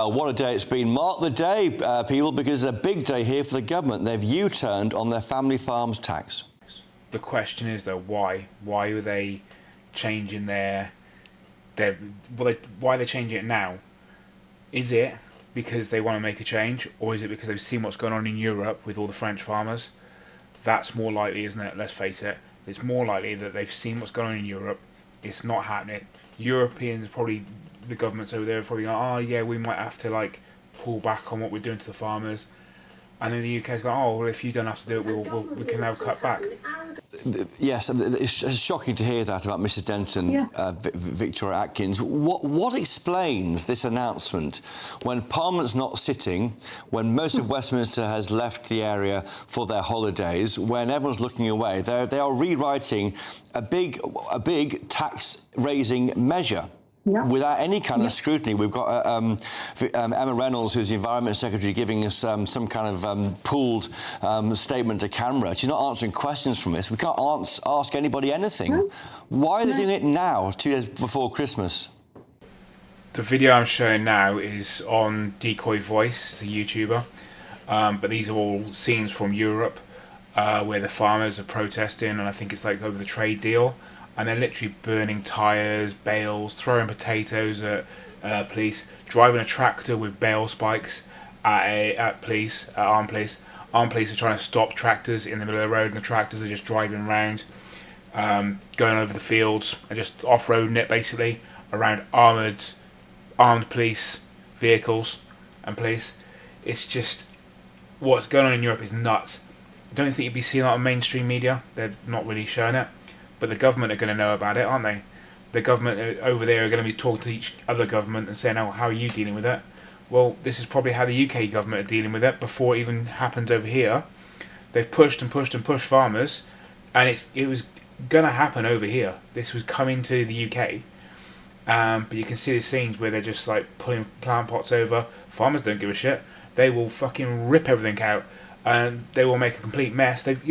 Well, what a day it's been. Mark the day, people, because it's a big day here for the government. They've U-turned on their family farms tax. The question is, though, why? Why are they changing why are they changing it now? Is it because they want to make a change, or is it because they've seen what's going on in Europe with all the French farmers? That's more likely, isn't it? Let's face it. It's more likely that they've seen what's going on in Europe. It's not happening. Europeans, probably the governments over there are probably going, oh yeah, we might have to pull back on what we're doing to the farmers. And then the UK's going, oh well, if you don't have to do it, we can now cut back. Yes, it's shocking to hear that about Mrs Denton, Victoria Atkins. What explains this announcement when Parliament's not sitting, when most of Westminster has left the area for their holidays, when everyone's looking away? They are rewriting a big tax-raising measure. Yeah. Without any kind of scrutiny. We've got Emma Reynolds, who's the Environment Secretary, giving us some kind of pooled statement to camera. She's not answering questions from this. We can't ask anybody anything. No. Why are they doing it now, 2 days before Christmas? The video I'm showing now is on Decoy Voice, the YouTuber. But these are all scenes from Europe where the farmers are protesting, and I think it's over the trade deal. And they're literally burning tyres, bales, throwing potatoes at police, driving a tractor with bale spikes at armed police. Armed police are trying to stop tractors in the middle of the road, and the tractors are just driving around, going over the fields, and just off-roading it, basically, around armed police vehicles and police. It's just, what's going on in Europe is nuts. I don't think you'd be seeing that on mainstream media. They're not really showing it. But the government are going to know about it, aren't they? The government over there are going to be talking to each other government and saying, oh, how are you dealing with it? Well, this is probably how the UK government are dealing with it before it even happens over here. They've pushed and pushed and pushed farmers, and it was going to happen over here. This was coming to the UK. But you can see the scenes where they're just pulling plant pots over. Farmers don't give a shit. They will fucking rip everything out, and they will make a complete mess. They've,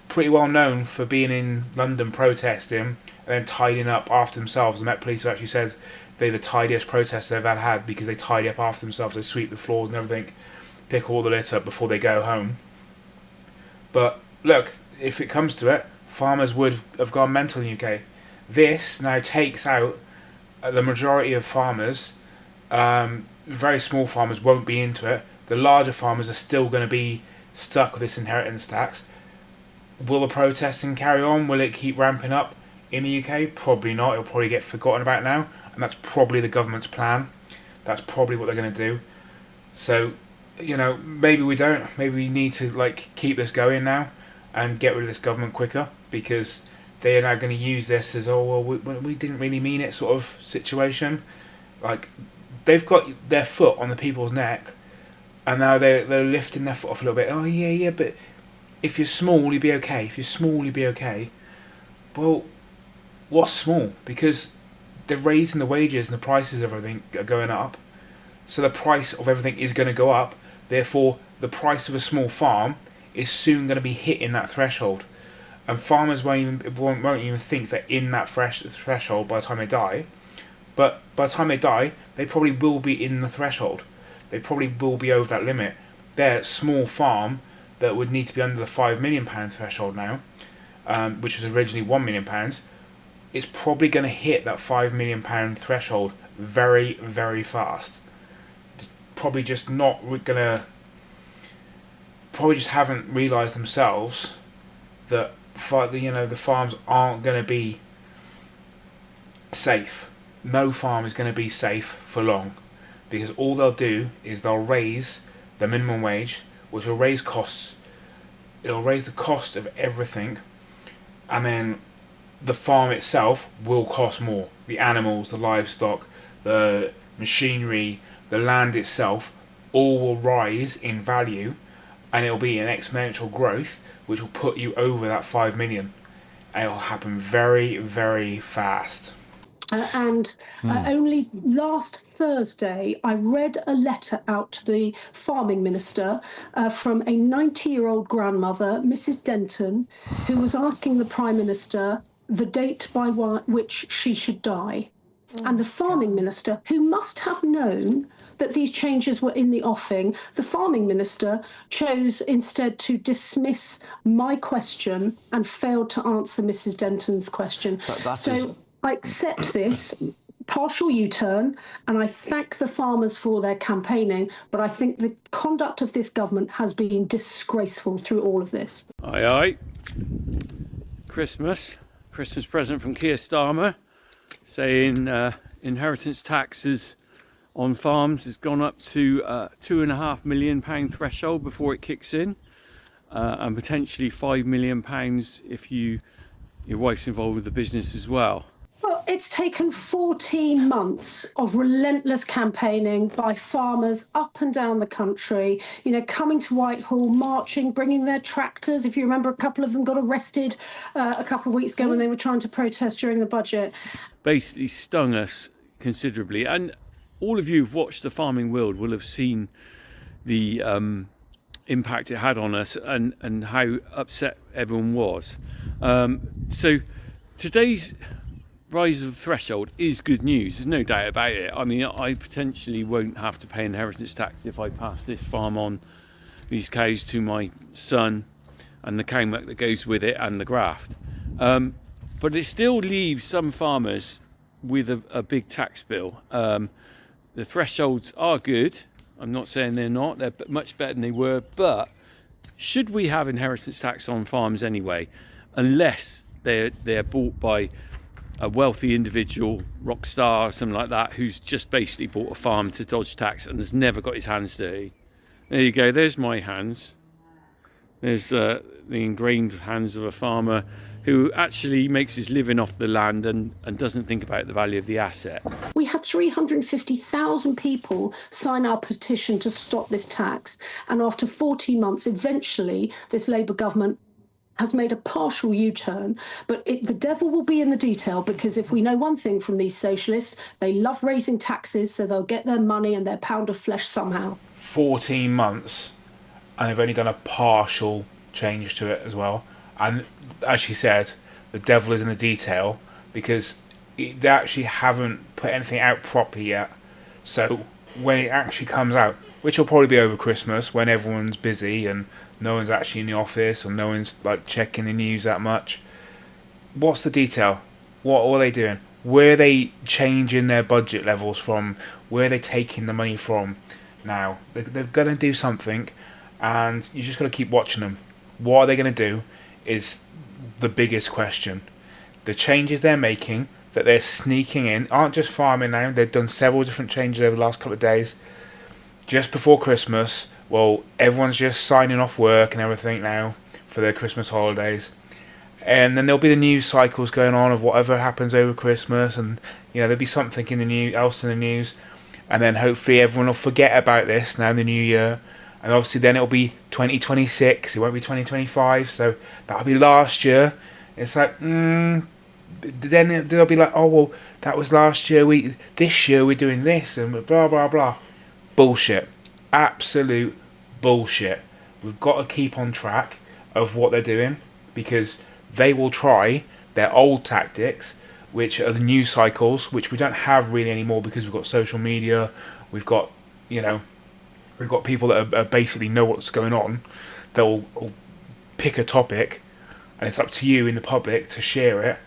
pretty well known for being in London protesting and then tidying up after themselves. The Met Police have actually said they're the tidiest protesters they've had because they tidy up after themselves. They sweep the floors and everything, pick all the litter up before they go home. But look, if it comes to it, farmers would have gone mental in the UK. This now takes out the majority of farmers. Very small farmers won't be into it. The larger farmers are still going to be stuck with this inheritance tax. Will the protesting carry on? Will it keep ramping up in the UK? Probably not. It'll probably get forgotten about now. And that's probably the government's plan. That's probably what they're going to do. So, maybe we don't. Maybe we need to, keep this going now and get rid of this government quicker, because they are now going to use this as, oh, well, we didn't really mean it sort of situation. They've got their foot on the people's neck, and now they're lifting their foot off a little bit. Oh, yeah, but if you're small, you'll be okay. If you're small, you'll be okay. Well, what's small? Because they're raising the wages and the prices of everything are going up. So the price of everything is going to go up. Therefore, the price of a small farm is soon going to be hitting that threshold. And farmers won't even think they're in that threshold by the time they die. But by the time they die, they probably will be in the threshold. They probably will be over that limit. Their small farm that would need to be under the £5 million threshold now, which was originally £1 million, it's probably going to hit that £5 million threshold very, very fast. Probably just haven't realised themselves that the farms aren't going to be safe. No farm is going to be safe for long, because all they'll do is they'll raise the minimum wage, which will raise costs. It'll raise the cost of everything, and then the farm itself will cost more. The animals, the livestock, the machinery, the land itself, all will rise in value, and it'll be an exponential growth, which will put you over that 5 million. And it'll happen very, very fast. Only last Thursday, I read a letter out to the farming minister from a 90-year-old grandmother, Mrs. Denton, who was asking the Prime Minister the date by which she should die. And the farming minister, who must have known that these changes were in the offing, the farming minister chose instead to dismiss my question and failed to answer Mrs. Denton's question. I accept this partial U-turn, and I thank the farmers for their campaigning, but I think the conduct of this government has been disgraceful through all of this. Aye, aye. Christmas present from Keir Starmer, saying inheritance taxes on farms has gone up to £2.5 million threshold before it kicks in, and potentially £5 million if your wife's involved with the business as well. Well, it's taken 14 months of relentless campaigning by farmers up and down the country, coming to Whitehall, marching, bringing their tractors. If you remember, a couple of them got arrested a couple of weeks ago when they were trying to protest during the budget. Basically stung us considerably. And all of you who've watched The Farming World will have seen the impact it had on us and how upset everyone was. So today's rise of threshold is good news, there's no doubt about it. I mean, I potentially won't have to pay inheritance tax if I pass this farm on, these cows, to my son, and the cow muck that goes with it and the graft. But it still leaves some farmers with a big tax bill. The thresholds are good, I'm not saying they're not, they're much better than they were, but should we have inheritance tax on farms anyway, unless they're bought by a wealthy individual, rock star or something like that, who's just basically bought a farm to dodge tax and has never got his hands dirty. There you go, there's my hands. There's the ingrained hands of a farmer who actually makes his living off the land and doesn't think about the value of the asset. We had 350,000 people sign our petition to stop this tax, and after 14 months, eventually this Labour government has made a partial U-turn, but the devil will be in the detail, because if we know one thing from these socialists, they love raising taxes, so they'll get their money and their pound of flesh somehow. 14 months, and they've only done a partial change to it as well. And as she said, the devil is in the detail, because they actually haven't put anything out properly yet. So when it actually comes out, which will probably be over Christmas, when everyone's busy and no one's actually in the office or no one's checking the news that much, what's the detail? What are they doing? Where are they changing their budget levels from? Where are they taking the money from? Now they're going to do something, and you just got to keep watching them. What are they going to do is the biggest question. The changes they're making, that they're sneaking in, aren't just farming now. They've done several different changes over the last couple of days. Just before Christmas, well, everyone's just signing off work and everything now for their Christmas holidays. And then there'll be the news cycles going on of whatever happens over Christmas, and there'll be something in the news, and then hopefully everyone will forget about this now in the new year. And obviously then it'll be 2026, it won't be 2025, so that'll be last year. It's then they'll be like, oh well, that was last year, this year we're doing this, and blah blah blah. Bullshit. Absolute bullshit. We've got to keep on track of what they're doing, because they will try their old tactics, which are the news cycles, which we don't have really anymore because we've got social media, we've got people that are basically know what's going on. They'll pick a topic, and it's up to you in the public to share it,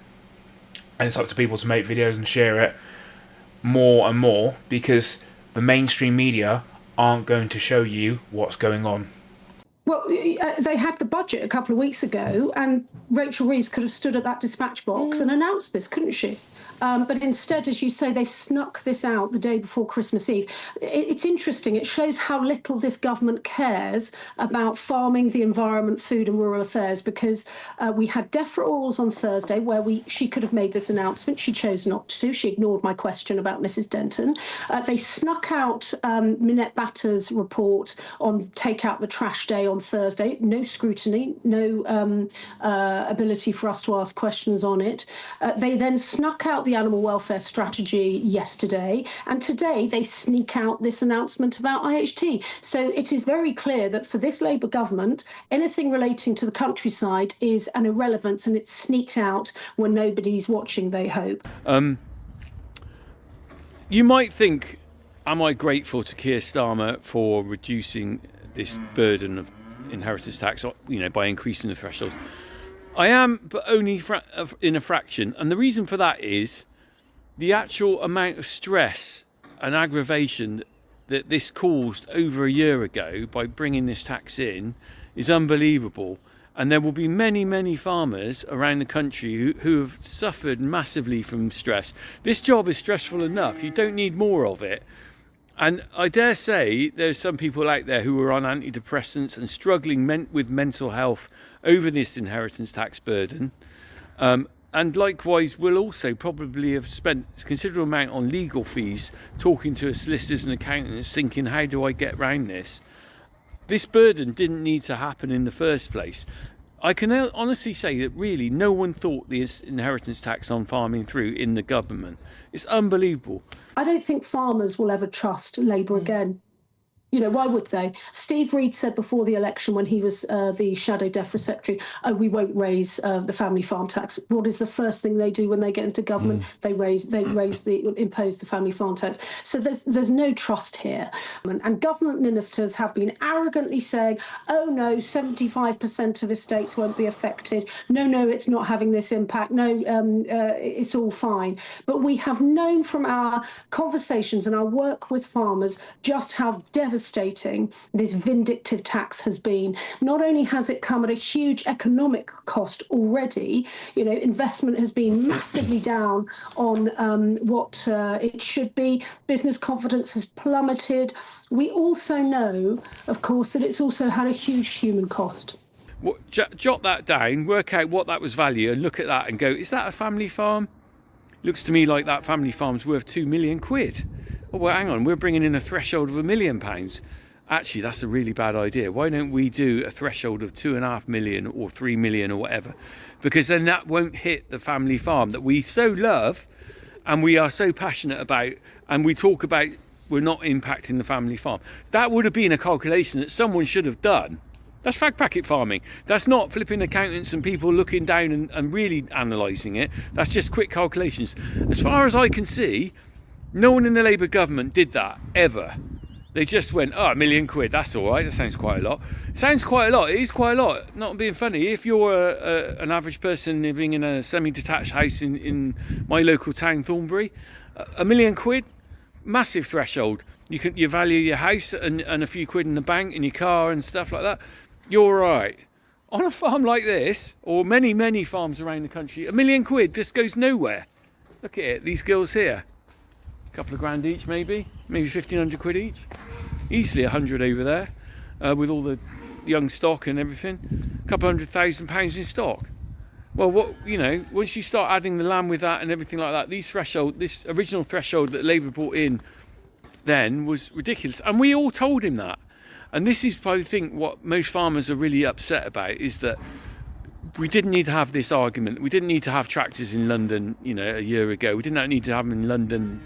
and it's up to people to make videos and share it more and more, because the mainstream media aren't going to show you what's going on. Well, they had the budget a couple of weeks ago, and Rachel Reeves could have stood at that dispatch box and announced this, couldn't she? But instead, as you say, they've snuck this out the day before Christmas Eve. It's interesting. It shows how little this government cares about farming, the environment, food and rural affairs, because we had DEFRA orals on Thursday where she could have made this announcement. She chose not to. She ignored my question about Mrs. Denton. They snuck out Minette Batter's report on Take Out the Trash Day on Thursday. No scrutiny, no ability for us to ask questions on it. They then snuck out the animal welfare strategy yesterday, and today they sneak out this announcement about IHT. So it is very clear that for this Labour government, anything relating to the countryside is an irrelevance, and it's sneaked out when nobody's watching, they hope. You might think am I grateful to Keir Starmer for reducing this burden of inheritance tax, by increasing the threshold? I am, but only in a fraction. And the reason for that is the actual amount of stress and aggravation that this caused over a year ago by bringing this tax in is unbelievable. And there will be many, many farmers around the country who have suffered massively from stress. This job is stressful enough. You don't need more of it. And I dare say there's some people out there who are on antidepressants and struggling with mental health over this inheritance tax burden. And likewise, will also probably have spent a considerable amount on legal fees, talking to solicitors and accountants, thinking, how do I get around this? This burden didn't need to happen in the first place. I can honestly say that really no one thought this inheritance tax on farming through in the government. It's unbelievable. I don't think farmers will ever trust Labour again. Why would they? Steve Reed said before the election, when he was the shadow DEFRA secretary, we won't raise the family farm tax. What is the first thing they do when they get into government? They impose the family farm tax. So there's no trust here. And government ministers have been arrogantly saying, oh no, 75% of estates won't be affected. No, it's not having this impact. No, it's all fine. But we have known from our conversations and our work with farmers just how devastating this vindictive tax has been. Not only has it come at a huge economic cost already, investment has been massively down on what it should be. Business confidence has plummeted. We also know, of course, that it's also had a huge human cost. Jot that down, work out what that was value, and look at that and go, is that a family farm? Looks to me like that family farm's worth £2 million. Oh, well, hang on, we're bringing in a threshold of £1 million. Actually, that's a really bad idea. Why don't we do a threshold of 2.5 million or 3 million or whatever? Because then that won't hit the family farm that we so love and we are so passionate about, and we talk about we're not impacting the family farm. That would have been a calculation that someone should have done. That's fag packet farming. That's not flipping accountants and people looking down and really analysing it. That's just quick calculations. As far as I can see, no one in the Labour government did that, ever. They just went, £1 million, that's all right, that sounds quite a lot. It sounds quite a lot, it is quite a lot, not being funny. If you're an average person living in a semi-detached house in my local town, Thornbury, £1 million, massive threshold. You value your house and a few quid in the bank and your car and stuff like that, you're all right. On a farm like this, or many, many farms around the country, £1 million just goes nowhere. Look at it, these girls here. Couple of grand each, maybe 1,500 quid each, easily 100 over there, with all the young stock and everything, a couple £100,000 in stock. Well, once you start adding the lamb with that and everything like that, this original threshold that Labour brought in then was ridiculous, and we all told him that. And this is, I think, what most farmers are really upset about, is that we didn't need to have this argument. We didn't need to have tractors in London, a year ago. We didn't need to have them in London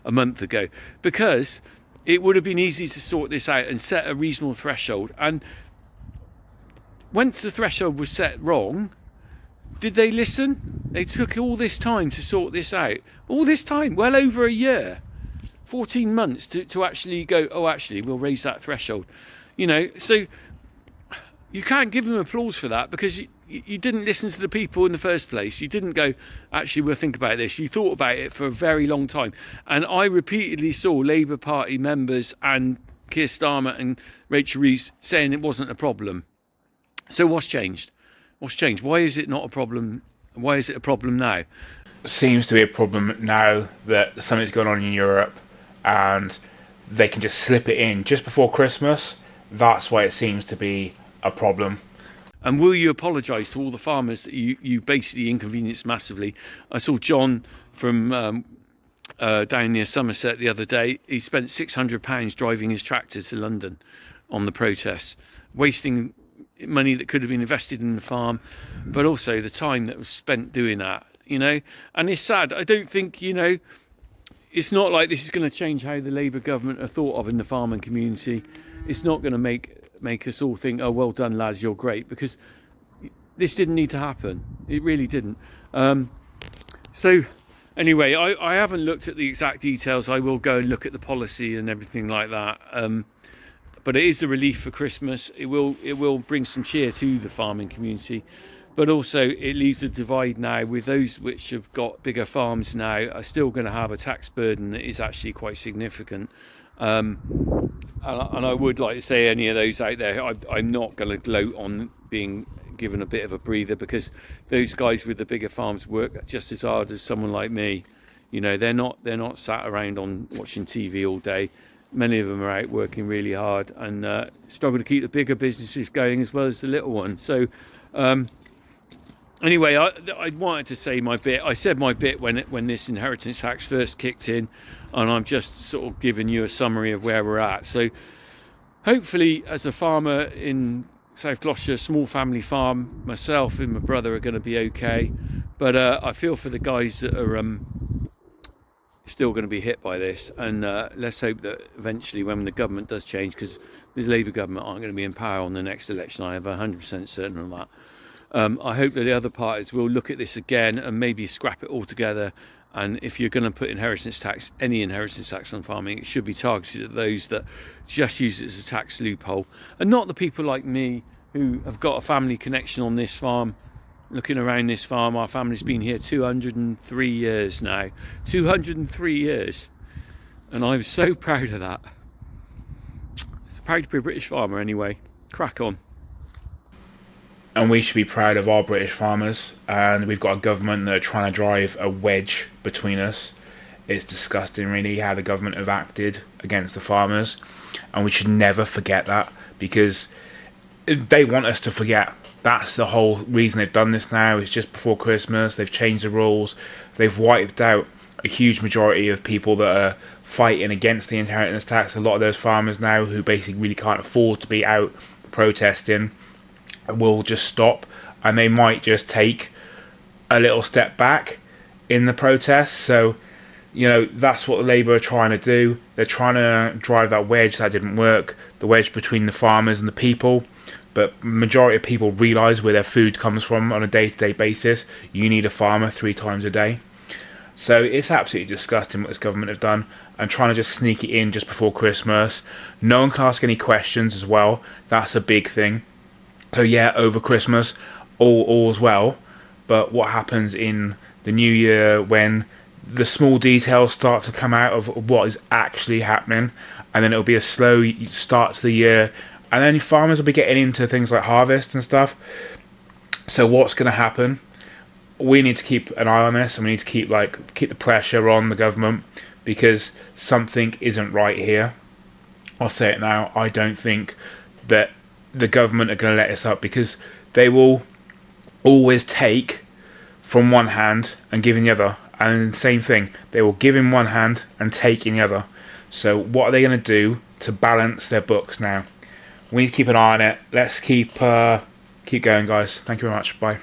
a month ago, because it would have been easy to sort this out and set a reasonable threshold. And once the threshold was set wrong, did they listen? They took all this time to sort this out. All this time, well over a year, 14 months to actually go, oh, actually, we'll raise that threshold. So you can't give them applause for that, because you didn't listen to the people in the first place. You didn't go, actually, we'll think about this. You thought about it for a very long time. And I repeatedly saw Labour Party members and Keir Starmer and Rachel Reeves saying it wasn't a problem. So what's changed? What's changed? Why is it not a problem? Why is it a problem now? Seems to be a problem now that something's going on in Europe and they can just slip it in just before Christmas. That's why it seems to be a problem. And will you apologise to all the farmers that you basically inconvenienced massively? I saw John from down near Somerset the other day. He spent £600 driving his tractor to London on the protests, wasting money that could have been invested in the farm, but also the time that was spent doing that, And it's sad. I don't think, it's not like this is going to change how the Labour government are thought of in the farming community. It's not going to make us all think, oh, well done, lads, you're great, because this didn't need to happen. It really didn't. So Anyway, I haven't looked at the exact details. I will go and look at the policy and everything like that. But it is a relief for Christmas. It will bring some cheer to the farming community, but also it leaves a divide now with those which have got bigger farms now are still going to have a tax burden that is actually quite significant. And I would like to say, any of those out there, I'm not going to gloat on being given a bit of a breather, because those guys with the bigger farms work just as hard as someone like me. You know, they're not sat around on watching TV all day. Many of them are out working really hard and struggle to keep the bigger businesses going as well as the little ones. So anyway, I wanted to say my bit. I said my bit when this inheritance tax first kicked in, and I'm just sort of giving you a summary of where we're at. So hopefully, as a farmer in South Gloucestershire, small family farm, myself and my brother are going to be okay. But I feel for the guys that are still going to be hit by this, and let's hope that eventually, when the government does change, because the Labour government aren't going to be in power on the next election, I have 100% certain on that. I hope that the other parties will look at this again and maybe scrap it all together. And if you're going to put inheritance tax, any inheritance tax on farming, it should be targeted at those that just use it as a tax loophole, and not the people like me who have got a family connection on this farm. Looking around this farm, our family's been here 203 years now. 203 years. And I'm so proud of that. So proud to be a British farmer anyway. Crack on. And we should be proud of our British farmers. And we've got a government that are trying to drive a wedge between us. It's disgusting, really, how the government have acted against the farmers. And we should never forget that, because they want us to forget. That's the whole reason they've done this now. It's just before Christmas. They've changed the rules. They've wiped out a huge majority of people that are fighting against the inheritance tax. A lot of those farmers now who basically really can't afford to be out protesting will just stop, and they might just take a little step back in the protests. So, you know, that's what the Labour are trying to do. They're trying to drive that wedge that didn't work, the wedge between the farmers and the people. But majority of people realise where their food comes from on a day-to-day basis. You need a farmer 3 times a day. So it's absolutely disgusting what this government have done, and trying to just sneak it in just before Christmas. No one can ask any questions as well. That's a big thing. So yeah, over Christmas, all's well. But what happens in the new year when the small details start to come out of what is actually happening, and then it'll be a slow start to the year, and then farmers will be getting into things like harvest and stuff. So what's going to happen? We need to keep an eye on this, and we need to keep the pressure on the government, because something isn't right here. I'll say it now. I don't think that the government are going to let this up, because they will always take from one hand and give in the other. And same thing, they will give in one hand and take in the other. So what are they going to do to balance their books now? We need to keep an eye on it. Let's keep going, guys. Thank you very much. Bye.